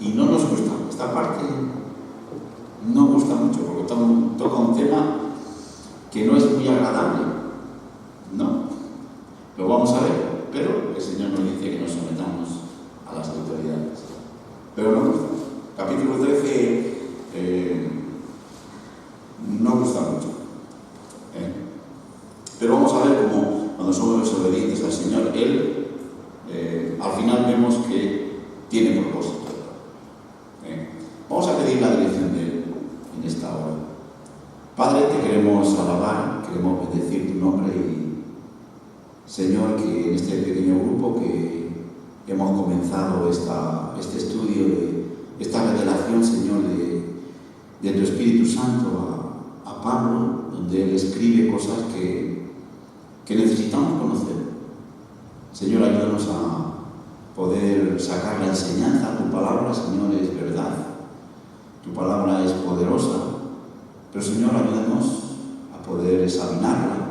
Y no nos gusta, esta parte no gusta mucho, porque toca un tema que no es muy agradable, ¿no? Lo vamos a ver, pero el Señor nos dice que nos sometamos a las autoridades. Pero no gusta. Capítulo 13 no gusta mucho. Pero vamos a ver cómo cuando somos desobedientes al Señor, Él al final vemos que tiene propósito. Vamos a pedir la dirección de Él en esta hora. Padre, te queremos alabar, queremos bendecir tu nombre y, Señor, que en este pequeño grupo que hemos comenzado este estudio de esta revelación, Señor, de tu Espíritu Santo a Pablo, donde él escribe cosas que necesitamos conocer. Señor, ayúdanos a poder sacar la enseñanza. Tu palabra, Señor, es verdad. Tu palabra es poderosa. Pero, Señor, ayúdanos a poder examinarla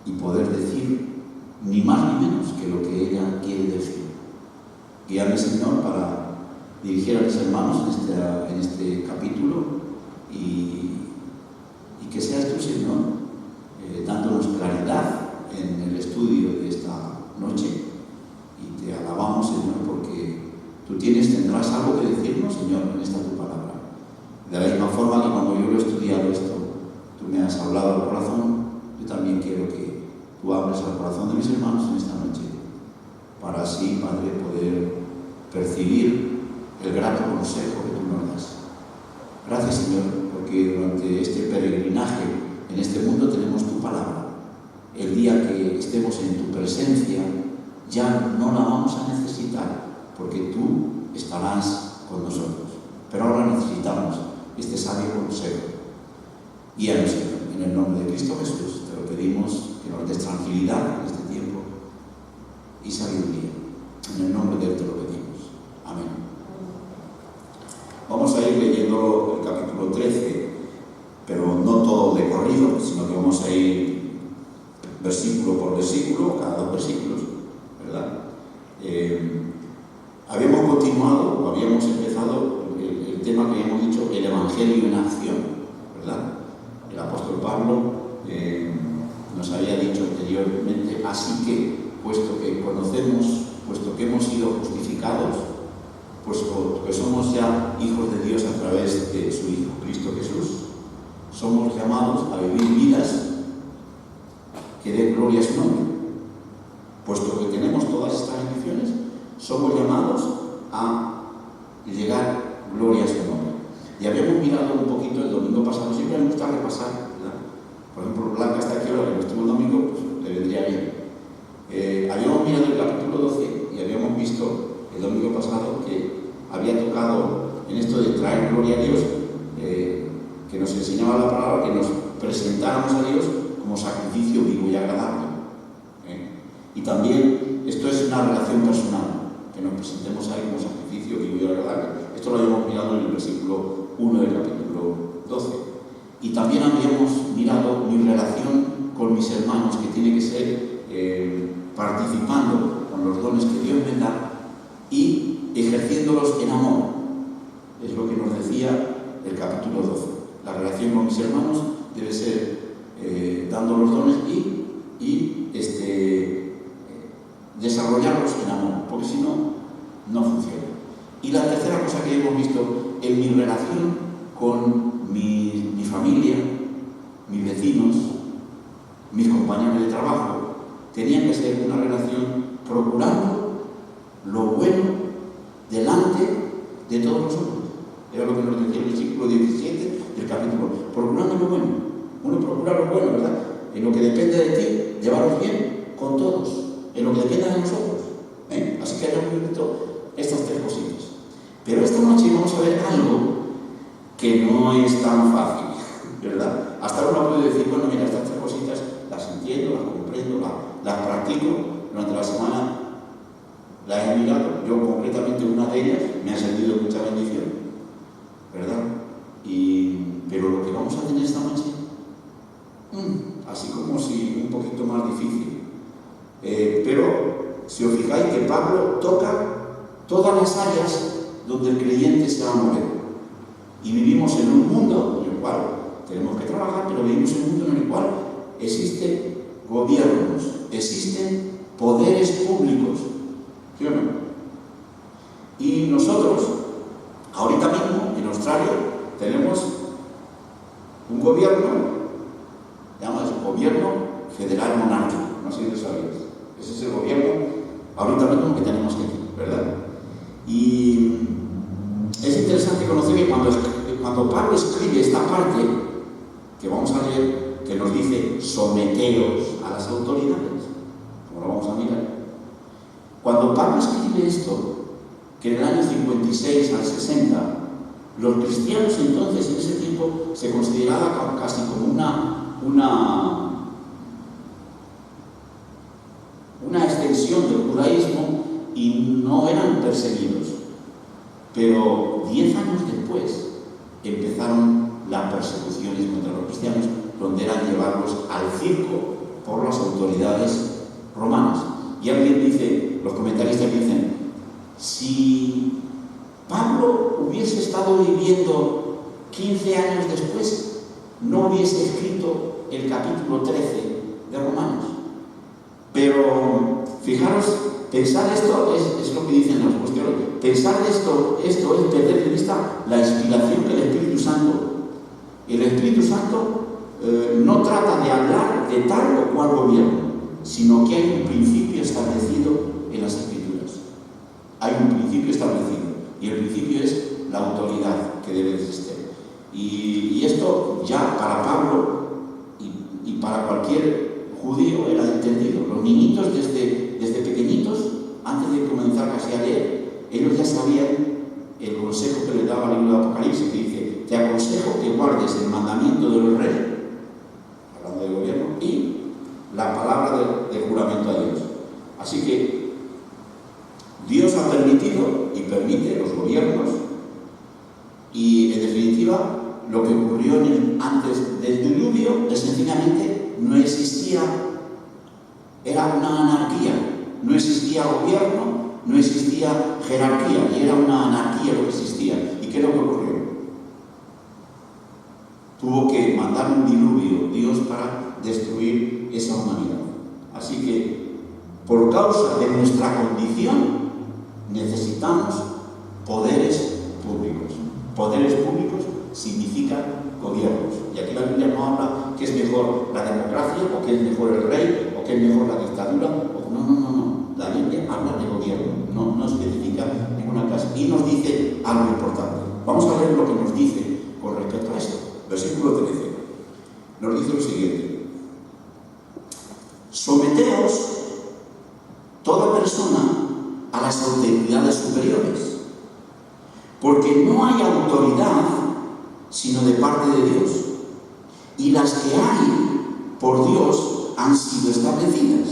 y poder decir ni más ni menos que lo que ella quiere decir. Guíame, Señor, para dirigir a mis hermanos en este capítulo y que seas tú, Señor, dándonos claridad en el estudio de esta noche. Y te alabamos, Señor, porque tú tendrás algo que decirnos, Señor, en esta tu palabra. De la misma forma que cuando yo lo he estudiado esto, tú me has hablado al corazón, yo también quiero que tú hables al corazón de mis hermanos en esta noche, para así, Padre, poder percibir el grato consejo que tú nos das. Gracias, Señor, porque durante este peregrinaje en este mundo tenemos tu palabra. El día que estemos en tu presencia ya no la vamos a necesitar, porque tú estarás con nosotros. Pero ahora necesitamos este sabio consejo. Guíanos, Señor, en el nombre de Cristo Jesús. Te lo pedimos, que nos des tranquilidad en este tiempo y sabiduría. En el nombre de Él te lo pedimos. Amén. Vamos a ir leyendo el capítulo 13, pero no todo de corrido, sino que vamos a ir versículo por versículo, cada 2 versículos, ¿verdad? Habíamos continuado, o habíamos empezado el tema que habíamos dicho, el Evangelio en acción, ¿verdad? El apóstol Pablo nos había dicho anteriormente, así que, puesto que conocemos, puesto que hemos sido justificados, puesto que somos ya hijos de Dios a través de su Hijo, Cristo Jesús, somos llamados a vivir vidas que den gloria a su nombre. Puesto que tenemos todas estas bendiciones, somos llamados a llegar gloria a su nombre. Y habíamos mirado un poquito el domingo pasado, siempre me gusta repasar, ¿verdad? Por ejemplo, Blanca está aquí ahora, que no estuvo el domingo, pues le vendría bien. Habíamos mirado el capítulo 12 y habíamos visto el domingo pasado que había tocado en esto de traer gloria a Dios, que nos enseñaba la palabra, que nos presentáramos a Dios como sacrificio vivo y agradable. Y también esto es una relación personal, que nos presentemos a Él como sacrificio vivo y agradable. Esto lo habíamos mirado en el versículo 1 del capítulo 12. Y también habíamos mirado mi relación con mis hermanos, que tiene que ser participando con los dones que Dios me da y ejerciéndolos en amor. Es lo que nos decía el capítulo 12. La relación con mis hermanos debe ser dando los dones y desarrollarlos en amor, porque si no, no funciona. Y la tercera cosa que hemos visto en mi relación con mi familia, mis vecinos, mis compañeros de trabajo, tenía que ser una relación procurando lo bueno delante de todos nosotros. Era lo que nos decía el versículo 17 del capítulo. Procurando lo bueno. Uno procura lo bueno, ¿verdad? En lo que depende de ti, llevaros bien con todos. En lo que depende de nosotros. Así que hayamos visto estas 3 cositas. Pero esta noche vamos a ver algo que no es tan fácil, ¿verdad? Hasta ahora uno puede decir, bueno, mira, estas 3 cositas las entiendo, las comprendo, las practico. Durante la semana las he mirado. Yo concretamente una de ellas me ha servido de mucha bendición, ¿verdad? Pero lo que vamos a tener esta noche, así como si un poquito más difícil. Pero si os fijáis que Pablo toca todas las áreas donde el creyente se va a mover. Y vivimos en un mundo en el cual tenemos que trabajar, pero vivimos en un mundo en el cual existen gobiernos, existen poderes públicos. ¿Sí o no? Y nosotros, ahorita mismo, en Australia, tenemos un gobierno, llamamos gobierno federal monárquico. No sé si lo sabías. Ese es el gobierno ahorita mismo que tenemos aquí, ¿verdad? Y es interesante conocer que cuando Pablo escribe esta parte, que vamos a leer, que nos dice someteos a las autoridades, como lo vamos a mirar. Cuando Pablo escribe esto, que en el año 56 al 60, los cristianos entonces en ese tiempo se consideraba casi como una extensión del judaísmo y no eran perseguidos. Pero 10 años después empezaron las persecuciones contra los cristianos, donde eran llevarlos al circo por las autoridades romanas. Y alguien dice, los comentaristas dicen, si Pablo hubiese estado viviendo 15 años después, no hubiese escrito el capítulo 13 de Romanos. Pero fijaros, pensar esto es lo que dicen los cuestiones. Pensar esto es perder de vista la inspiración del Espíritu Santo. El Espíritu Santo no trata de hablar de tal o cual gobierno, sino que hay un principio establecido en las Escrituras. Hay un principio establecido, y el principio es la autoridad que debe existir. Y esto ya para Pablo y para cualquier judío era entendido. Los niñitos desde pequeñitos, antes de comenzar casi a leer, ellos ya sabían el consejo que les daba el libro de Apocalipsis, que dice: te aconsejo que guardes el mandamiento de los reyes, hablando del gobierno, y la palabra de juramento a Dios. Así que Dios ha permitido y permite los gobiernos, y en definitiva lo que ocurrió antes del diluvio es sencillamente no existía, era una anarquía, no existía gobierno, no existía jerarquía, y era una anarquía lo que existía. ¿Y qué es lo que ocurrió? Tuvo que mandar un diluvio Dios para destruir esa humanidad. Así que por causa de nuestra condición necesitamos poderes públicos. Poderes públicos significan gobiernos. Y aquí la Biblia no habla que es mejor la democracia, o que es mejor el rey, o que es mejor la dictadura. No. La Biblia habla de gobierno, no especifica ninguna clase. Y nos dice algo importante. Vamos a ver lo que nos dice con respecto a esto. Versículo 13. Nos dice lo siguiente: someteos toda persona a las autoridades superiores, porque no hay autoridad sino de parte de Dios, y las que hay por Dios han sido establecidas,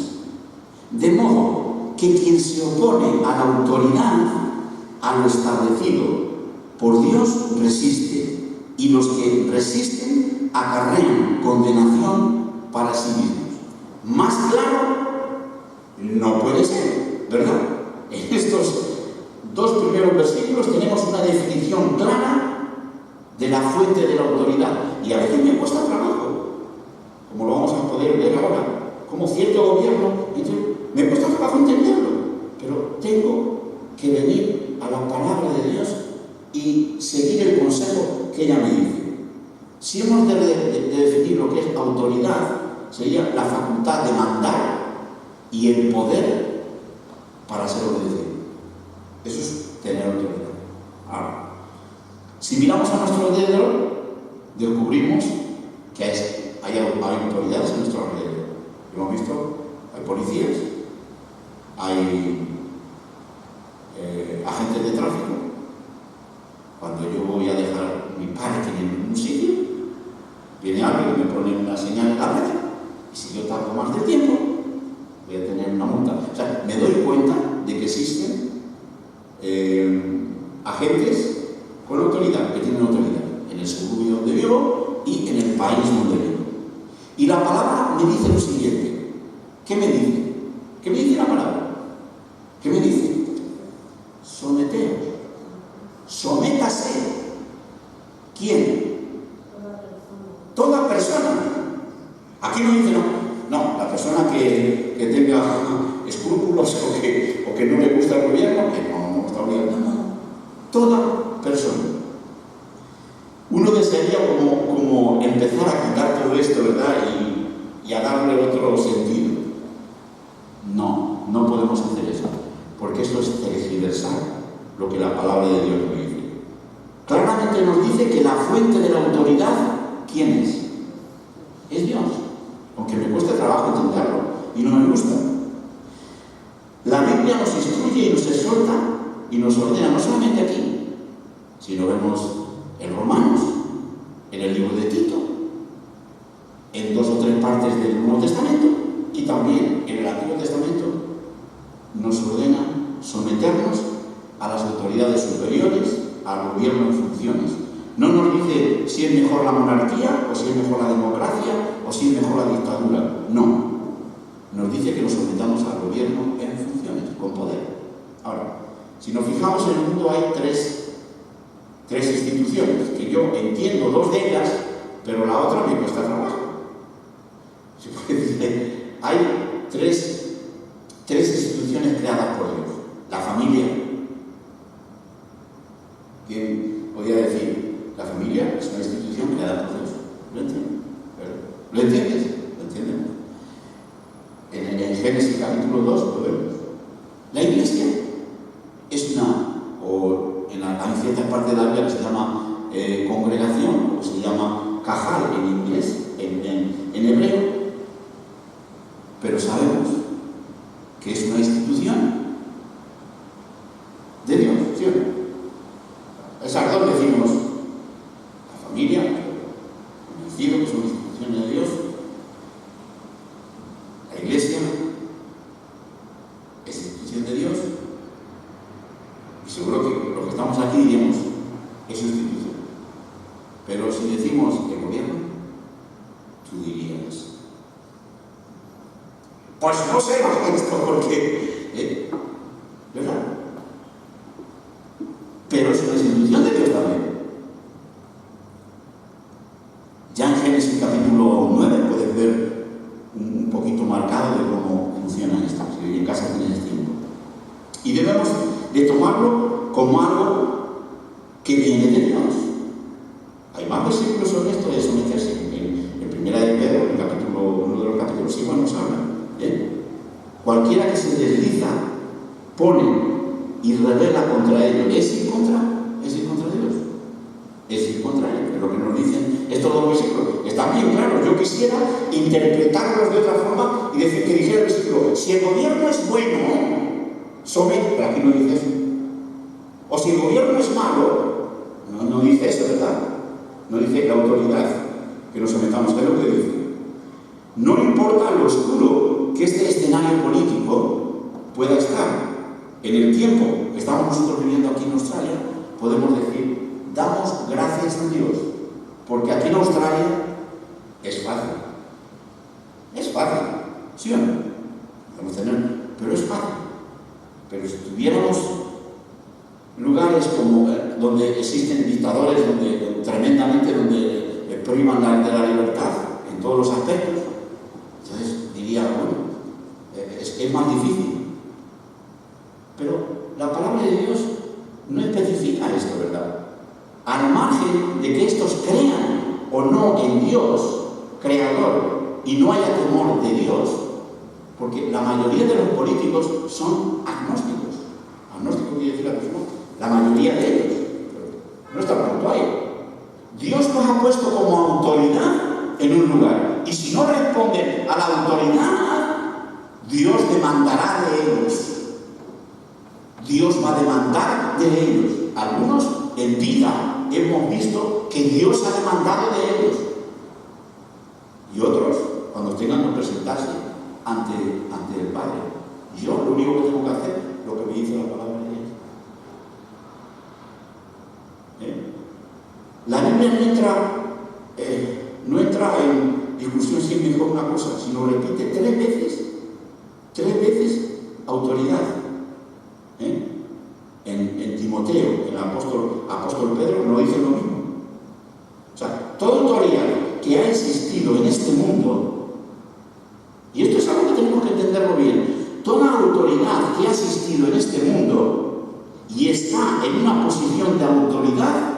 de modo que quien se opone a la autoridad, a lo establecido por Dios, resiste, y los que resisten acarrean condenación para sí mismos. Más claro no puede ser, ¿verdad? En estos dos primeros versículos tenemos una definición clara de la fuente de la autoridad. Y a veces me cuesta trabajo, como lo vamos a poder ver ahora, como cierto gobierno, me cuesta trabajo entenderlo, pero tengo que venir a la palabra de Dios y seguir el consejo que ella me dice. Si hemos de definir lo que es autoridad, sería la facultad de mandar y el poder para ser obedecido. Eso es tener autoridad. Ahora, si miramos a nuestro alrededor, descubrimos que hay autoridades a nuestro alrededor. Lo hemos visto, hay policías, hay agentes de tráfico. Cuando yo voy a dejar mi parking en un sitio, viene alguien y me pone una señal en la red, y si yo tardo más de tiempo, voy a tener una multa. O sea, me doy cuenta de que existen agentes con autoridad, que tienen autoridad en el suburbio donde vivo y en el país donde vivo. Y la palabra me dice lo siguiente. ¿Qué me dice? ¿Qué me dice la palabra? ¿Qué me dice? Someteos. que no está obligado, no. Toda persona. Uno desearía como empezar a quitar todo esto, ¿verdad? Y a darle otro sentido. No podemos hacer eso, porque esto es tergiversar lo que la palabra de Dios nos dice. Claramente nos dice que la fuente de la autoridad, ¿quién es? Es Dios, aunque me cueste trabajo entenderlo y no me gusta. La Biblia nos instruye y nos exhorta y nos ordena, no solamente aquí, sino vemos en Romanos, en el libro de Tito, en 2 o 3 partes del Nuevo Testamento y también en el Antiguo Testamento, nos ordena someternos a las autoridades superiores, al gobierno en funciones. No nos dice si es mejor la monarquía, o si es mejor la democracia, o si es mejor la dictadura. No. Nos dice que nos sometamos al gobierno en funciones, con poder. Ahora, si nos fijamos en el mundo, hay tres instituciones, que yo entiendo 2 de ellas, pero la otra me cuesta trabajo. Se puede decir, hay tres instituciones creadas por Dios. La familia. ¿Quién podría decir? La familia es una institución creada por Dios. ¿Lo entiendes? ¿Lo entiendes? ¿Lo entienden? En Génesis capítulo 2 lo vemos. La iglesia es hay ciertas partes de la Biblia que se llama congregación, o se llama cajal en inglés, en hebreo, pero sabemos que es una institución de Dios, ¿sí o no? Esas dos decimos, la familia, conocido que son instituciones de Dios, la iglesia es institución de Dios, y seguro que los que estamos aquí diríamos, es institución. Pero si decimos el gobierno, tú dirías, pues no sé esto porque, ¿verdad? Pero es una institución de Dios también. Ya en Génesis capítulo 9 puedes ver un poquito marcado de cómo funciona esto, si en casa tienes tiempo. Y debemos de tomarlo como algo que viene de Dios. Hay más versículos sobre esto de someterse. En primera de Pedro, en uno de los capítulos igual nos habla. Cualquiera que se desliza, pone y revela contra ello, es ir contra Dios. Es ir contra él. Es lo que nos dicen estos 2 versículos. Está bien, claro, yo quisiera interpretarlos de otra forma y decir que dijera el versículo, si el gobierno es bueno, somete, pero aquí no dice eso. O si el gobierno es malo, no dice eso, ¿verdad? No dice la autoridad, que nos sometamos, ¿qué es lo que dice? No importa lo oscuro que este escenario político pueda estar. En el tiempo que estamos nosotros viviendo aquí en Australia, podemos decir, damos gracias a Dios, porque aquí en Australia es fácil. Es fácil, ¿sí o no? Pero es fácil. Pero si tuviéramos lugares como donde existen dictadores, donde privan de la libertad en todos los aspectos, entonces diría, bueno, es más difícil. Pero la palabra de Dios no especifica esto, ¿verdad? Al margen de que estos crean o no en Dios, creador, y no haya temor de Dios, porque la mayoría de los políticos son agnósticos. Agnóstico quiere decir la persona, la mayoría de ellos. No está junto a él. Dios nos ha puesto como autoridad en un lugar. Y si no responden a la autoridad, Dios demandará de ellos. Dios va a demandar de ellos. Algunos en vida hemos visto que Dios ha demandado de ellos. Y otros, cuando tengan que presentarse ante el Padre, yo lo único que tengo que hacer es lo que me dice la palabra de Dios. La Biblia no entra en discusión si es mejor una cosa, sino repite 3 veces autoridad. En Timoteo, el apóstol Pedro, no dice lo mismo. O sea, toda autoridad que ha existido en este mundo, y esto es algo que tenemos que entenderlo bien, toda autoridad que ha existido en este mundo en una posición de autoridad,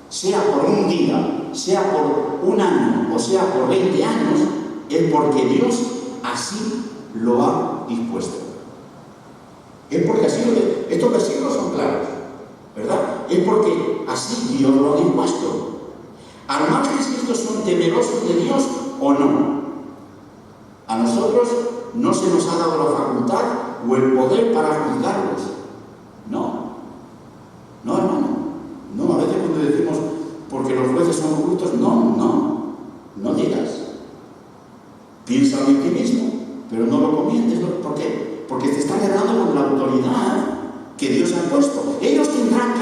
sea por un día, sea por un año o sea por 20 años, es porque Dios así lo ha dispuesto. Es porque así estos versículos son claros, ¿verdad? Es porque así Dios lo ha dispuesto. Al margen si estos son temerosos de Dios o no. A nosotros no se nos ha dado la facultad o el poder para juzgarlos. No, hermano. No, a veces cuando decimos porque los jueces son justos, no digas. Piénsalo en ti mismo, pero no lo comientes. ¿Por qué? Porque te están hablando con la autoridad que Dios ha puesto. Ellos tendrán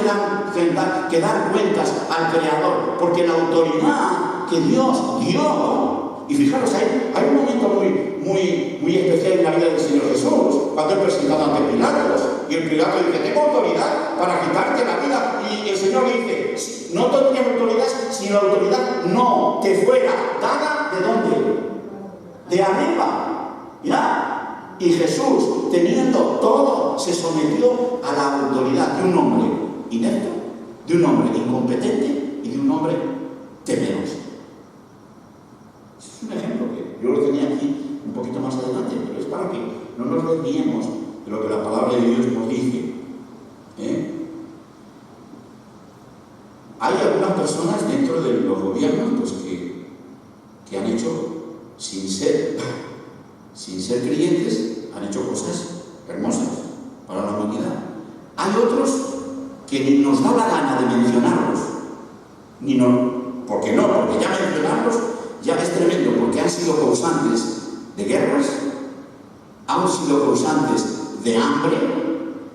que dar cuentas al Creador, porque la autoridad que Dios dio. Y fijaros, hay un momento muy especial en la vida del Señor Jesús, cuando es presentado ante Pilatos, y el Pilato dice: tengo autoridad para quitarte la vida, y el Señor le dice: no tenías autoridad, sino la autoridad no te fuera dada, ¿de dónde? De arriba. ¿Ya? Y Jesús, teniendo todo, se sometió a la autoridad de un hombre inepto, de un hombre incompetente y de un hombre temeroso. Es un ejemplo que yo lo tenía aquí un poquito más adelante, pero es para que no nos desviemos de lo que la palabra de Dios nos dice. Hay algunas personas dentro de los gobiernos pues, que han hecho, sin ser creyentes, han hecho cosas hermosas para la humanidad. Hay otros que ni nos da la gana de mencionarlos, porque ya mencionarlos ya es tremendo, porque han sido causantes de guerras, han sido causantes de hambre,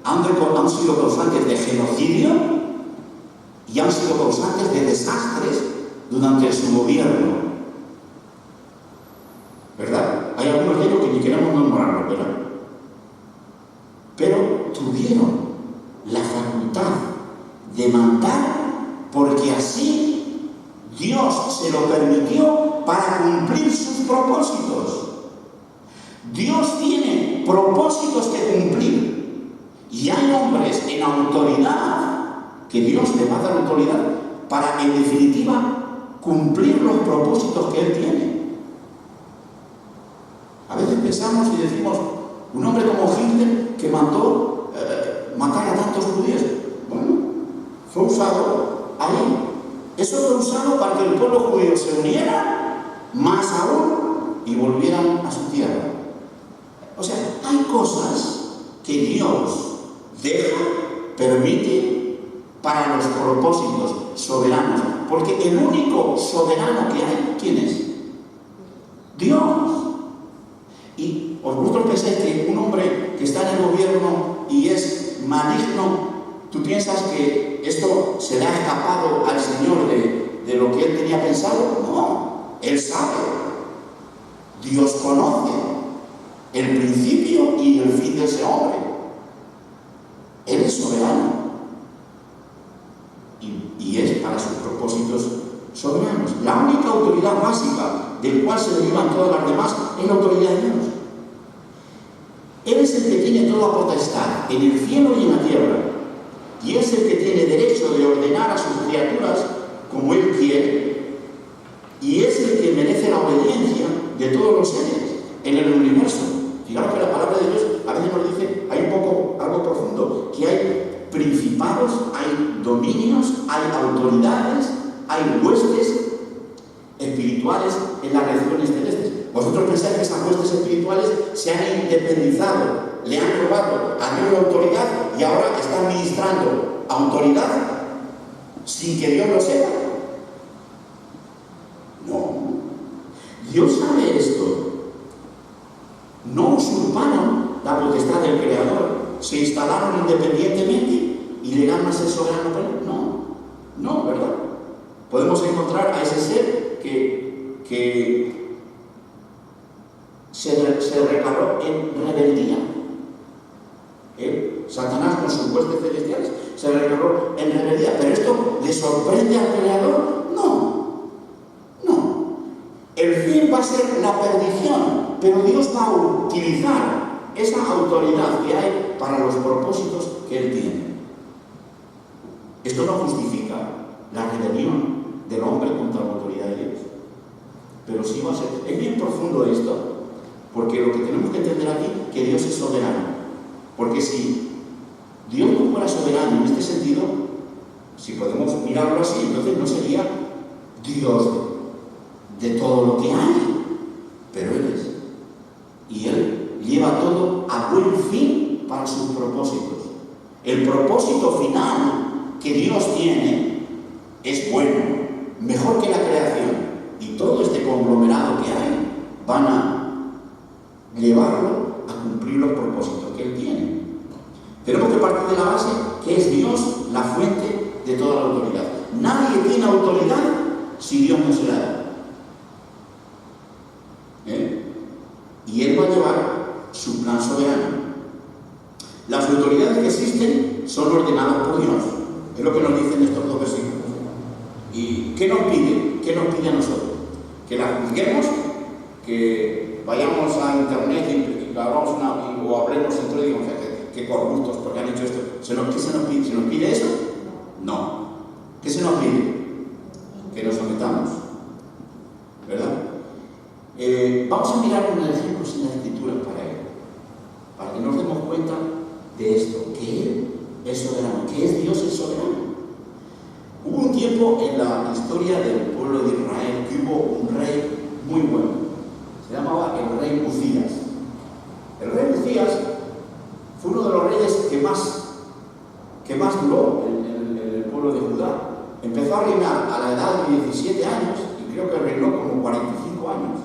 han sido causantes de genocidio y han sido causantes de desastres durante su gobierno. ¿Verdad? Hay algunos de ellos que ni queremos nombrarlos, ¿verdad? Pero tuvieron la facultad de mandar porque así Dios se lo permitió para cumplir sus propósitos. Dios tiene propósitos que cumplir. Y hay hombres en autoridad que Dios le va a dar autoridad para, en definitiva, cumplir los propósitos que Él tiene. A veces pensamos y decimos, un hombre como Hitler que mandó matar a tantos judíos. Bueno, fue usado ahí. Eso fue usado para que el pueblo judío se uniera más aún y volvieran a su tierra. O sea, hay cosas que Dios deja, permite para los propósitos soberanos. Porque el único soberano que hay, ¿quién es? Dios. Y vosotros pensáis que un hombre que está en el gobierno y es maligno, ¿tú piensas que esto se le ha escapado al Señor de lo que Él tenía pensado? No, Él sabe. Dios conoce el principio y el fin de ese hombre. Él es soberano. Y es para sus propósitos soberanos. La única autoridad básica del cual se derivan todas las demás es la autoridad de Dios. Él es el que tiene toda potestad en el cielo y en la tierra. Y es el que tiene derecho de ordenar a sus criaturas como Él quiere. Y es el que merece la obediencia de todos los seres en el universo. Fijaros que la palabra de Dios a veces nos dice, hay algo profundo, que hay principados, hay dominios, hay autoridades, hay huestes espirituales en las regiones celestes. ¿Vosotros pensáis que esas huestes espirituales se han independizado, le han robado a Dios la autoridad y ahora están ministrando autoridad sin que Dios lo sepa? No. Dios sabe esto. No usurparon la potestad del Creador, se instalaron independientemente y llegaron a ser soberano. No, ¿verdad? Podemos encontrar a ese ser que se reparó en rebeldía. Satanás con sus huestes celestiales se reparó en rebeldía. ¿Pero esto le sorprende al Creador? No. El fin va a ser la perdición, pero Dios va a utilizar esa autoridad que hay para los propósitos que Él tiene. Esto no justifica la rebelión del hombre contra la autoridad de Dios. Pero sí va a ser. Es bien profundo esto, porque lo que tenemos que entender aquí es que Dios es soberano. Porque si Dios no fuera soberano en este sentido, si podemos mirarlo así, entonces no sería Dios de todo lo que hay. Pero Él es. Y Él lleva todo a buen fin para sus propósitos. El propósito final que Dios tiene es bueno, mejor que la creación. Y todo este conglomerado que hay van a llevarlo a cumplir los propósitos que Él tiene. Tenemos que partir de la base que es Dios la fuente de toda la autoridad. Nadie tiene autoridad si Dios no se la da. Y Él va a llevar su plan soberano. Las autoridades que existen son ordenadas por Dios. Es lo que nos dicen estos dos versículos. ¿Y qué nos pide? ¿Qué nos pide a nosotros? Que la juzguemos, que vayamos a internet y hagamos o hablemos entre ellos, que corruptos porque han hecho esto. ¿Qué se nos pide? ¿Se nos pide eso? No. ¿Qué se nos pide? Que nos sometamos. ¿Verdad? Vamos a mirar unos ejemplos en la Escritura para que nos demos cuenta de esto, que Él es soberano, que es Dios el soberano. Hubo un tiempo en la historia del pueblo de Israel que hubo un rey muy bueno. Se llamaba el rey Uzías. El rey Uzías fue uno de los reyes que más duró en el pueblo de Judá. Empezó a reinar a la edad de 17 años y creo que reinó como 45 años,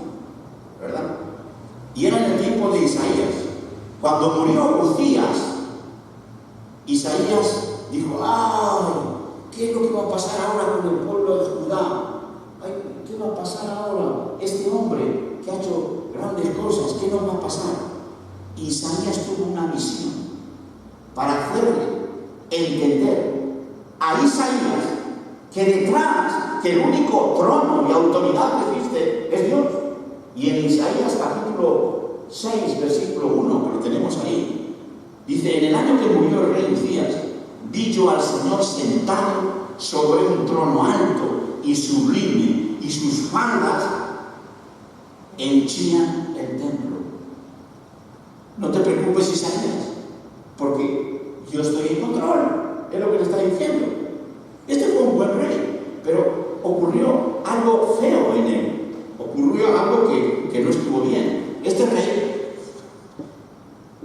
¿verdad? Y era en el tiempo de Isaías. Cuando murió Uzías, Isaías dijo: ¡ay! ¿Qué es lo que va a pasar ahora con el pueblo de Judá? Ay, ¿qué va a pasar ahora? Este hombre que ha hecho grandes cosas, ¿qué nos va a pasar? Y Isaías tuvo una visión para hacerle entender a Isaías que detrás, que el único trono y autoridad que existe es Dios. Y en Isaías capítulo 6, versículo 1, que lo tenemos ahí, dice: en el año que murió el rey Uzías, vi yo al Señor sentado sobre un trono alto y sublime, y sus faldas henchían el templo. No te preocupes, Isaías, porque yo estoy en control, es lo que le está diciendo. Este fue un buen rey, pero ocurrió algo feo en él, ocurrió algo que no estuvo bien. Este rey,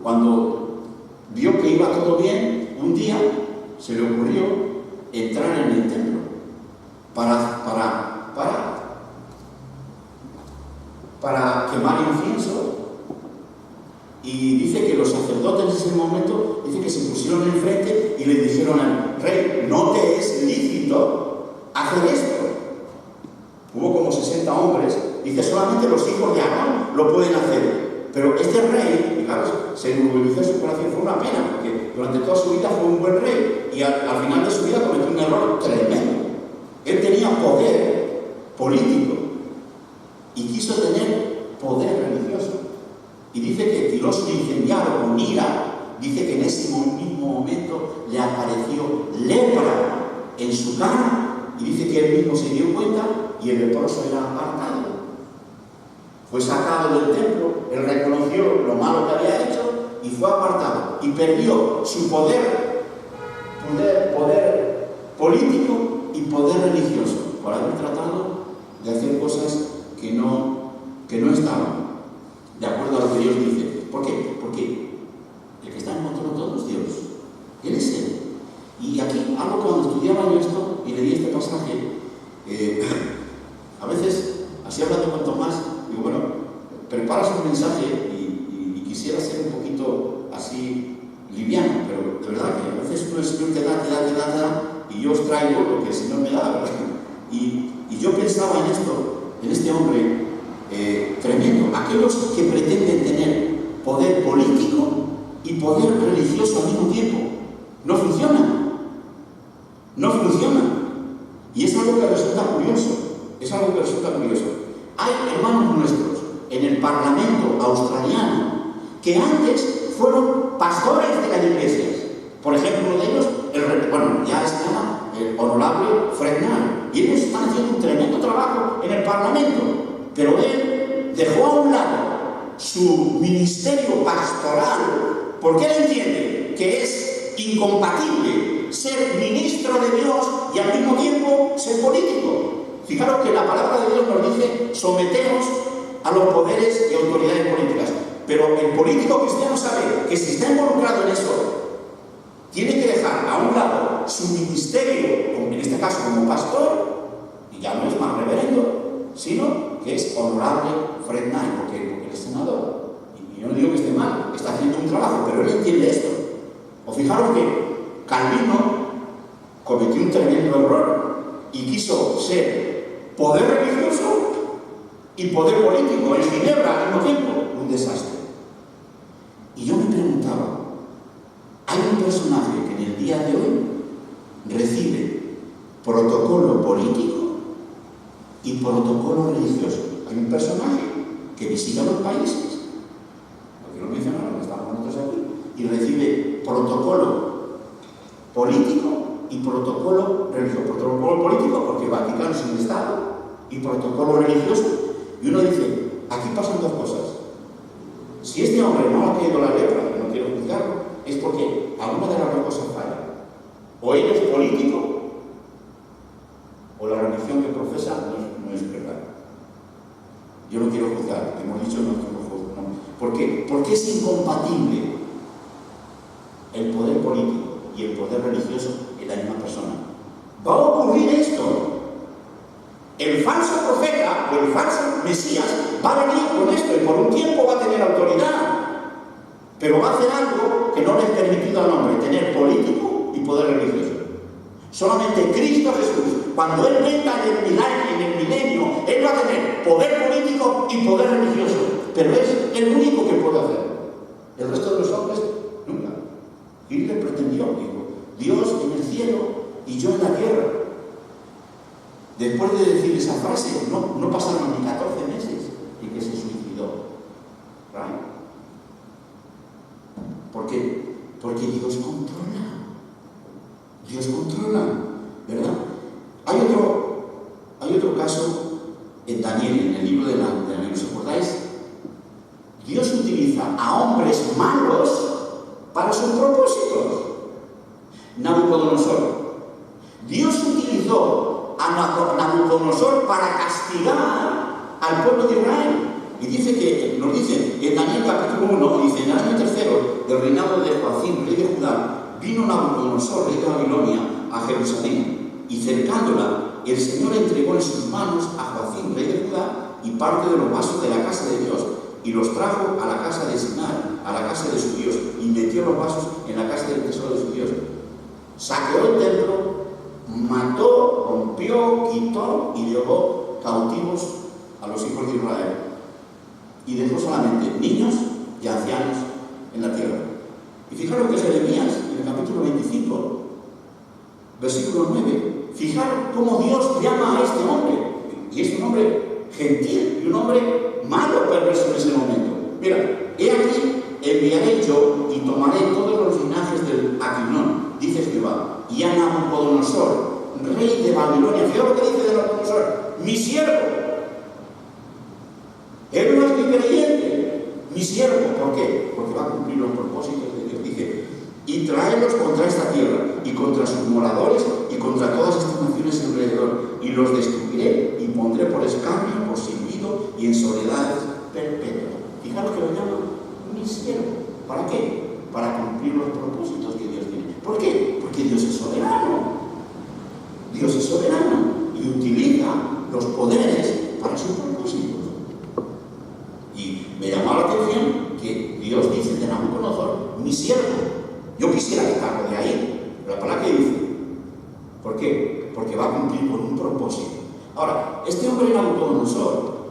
cuando vio que iba todo bien, un día se le ocurrió entrar en el templo para quemar incienso. Y dice que los sacerdotes en ese momento, dice que se pusieron enfrente y le dijeron al rey: no te es lícito hacer esto. Hubo como 60 hombres, dice: solamente los hijos de Aarón lo pueden hacer. Pero este rey, claro, se movilizó su corazón. Fue una pena, porque durante toda su vida fue un buen rey y al final de su vida cometió un error tremendo. Él tenía poder político y quiso tener poder religioso. Y dice que tiró su incendiario con ira. Dice que en ese mismo momento le apareció lepra en su cara. Y dice que él mismo se dio cuenta y el leproso era apartado. Fue sacado del templo, él reconoció lo malo que había hecho y fue apartado. Y perdió su poder político y poder religioso por haber tratado de hacer cosas que no estaban de acuerdo a lo que Dios dice. ¿Por qué? Porque el que está en control de todo es Dios. Él es Él. Y aquí, algo cuando estudiaba yo esto y leí este pasaje, a veces, así hablando con Tomás, digo: bueno, preparas un mensaje y quisiera ser un poquito así liviano, pero de verdad que a veces el Señor te da, y yo os traigo lo que el Señor me da, ¿verdad? Y yo pensaba en esto, en este hombre tremendo. Aquellos que pretenden tener poder político y poder religioso al mismo tiempo, no funcionan. No funcionan. Y es algo que resulta curioso. Hay hermanos nuestros en el Parlamento australiano que antes fueron pastores de las iglesias. Por ejemplo, uno de ellos, ya se llama y ellos están haciendo un tremendo trabajo en el Parlamento, pero él dejó a un lado su ministerio pastoral porque él entiende que es incompatible ser ministro de Dios y al mismo tiempo ser político. Fijaros que la palabra de Dios nos dice: someteos a los poderes y autoridades políticas. Pero el político cristiano sabe que si está involucrado en eso, tiene que dejar a un lado su ministerio, en este caso como pastor, y ya no es más reverendo, sino que es honorable Fred Knight, porque él es senador. Y yo no digo que esté mal, está haciendo un trabajo, pero él entiende esto. O fijaros que Calvino cometió un tremendo error y quiso ser poder religioso y poder político en Ginebra al mismo tiempo. Un desastre. Y yo me preguntaba, hay un personaje que en el día de hoy recibe protocolo político y protocolo religioso. Hay un personaje que visita los países, no quiero mencionar, porque estamos nosotros aquí, y recibe protocolo político y protocolo religioso. Protocolo político porque el Vaticano es un Estado, y protocolo religioso. Y uno dice, aquí pasan dos cosas. Si este hombre no ha caído la lepra, que no quiero juzgarlo, es porque alguna de las dos cosas falla. O él es político, o la religión que profesa no es verdad. Yo no quiero juzgar, hemos dicho no quiero juzgar. No. ¿Por qué? Porque es incompatible el poder político y el poder religioso en la misma persona. Va a ocurrir esto. El falso profeta o el falso Mesías va a venir con esto y por un tiempo va a tener autoridad, pero va a hacer algo que no le es permitido al hombre, tener político y poder religioso. Solamente Cristo Jesús, cuando Él venga en el milenio, Él va a tener poder político y poder religioso, pero es el único que puede hacer. El resto de los hombres, nunca. Hitler pretendió, dijo, Dios en el cielo y yo en la tierra. Después de decir esa frase, no pasaron ni 14 meses y que se suicidó. ¿Right? ¿Por qué? Porque Dios controla. Dios controla, ¿verdad? Hay otro caso en Daniel, en el libro de Daniel, ¿os acordáis? Dios utiliza a hombres malos para sus propósitos. Nabucodonosor. Dios utilizó a Nabucodonosor para castigar al pueblo de Israel. Y nos dice en Daniel capítulo 1, dice, en el año tercero del reinado de Joacim, rey de Judá, vino Nabucodonosor, rey de Babilonia, a Jerusalén, y cercándola, el Señor entregó en sus manos a Joacim, rey de Judá, y parte de los vasos de la casa de Dios, y los trajo a la casa de Sinar, a la casa de su Dios, y metió los vasos en la casa del tesoro de su Dios. Saqueó el templo, mató, rompió, quitó y llevó cautivos a los hijos de Israel. Y dejó solamente niños y ancianos en la tierra. Y fijaros que es Jeremías, en el capítulo 25, versículo 9. Fijaros cómo Dios llama a este hombre. Y es un hombre gentil y un hombre malo, perverso en ese momento. Mira, he aquí, enviaré yo y tomaré todos los linajes del Aquinón, dice Jehová, y a Nabucodonosor, rey de Babilonia. Fijaros lo que dice de Nabucodonosor, mi siervo. Él no es mi creyente, mi siervo. ¿Por qué? Porque va a cumplir los propósitos de Dios. Dice, y tráelos contra esta tierra, y contra sus moradores, y contra todas estas naciones alrededor, y los destruiré, y pondré por escarnio, por silbido, y en soledades perpetuas. Fijaros que lo llama mi siervo. ¿Para qué? Para cumplir los propósitos que Dios tiene. ¿Por qué? Porque Dios es soberano. Dios es soberano y utiliza los poderes para sus propósitos. Y me llamó la atención que Dios dice de Nabucodonosor, mi siervo. Yo quisiera quitarlo de ahí, pero la palabra que dice. ¿Por qué? Porque va a cumplir con un propósito. Ahora, este hombre Nabucodonosor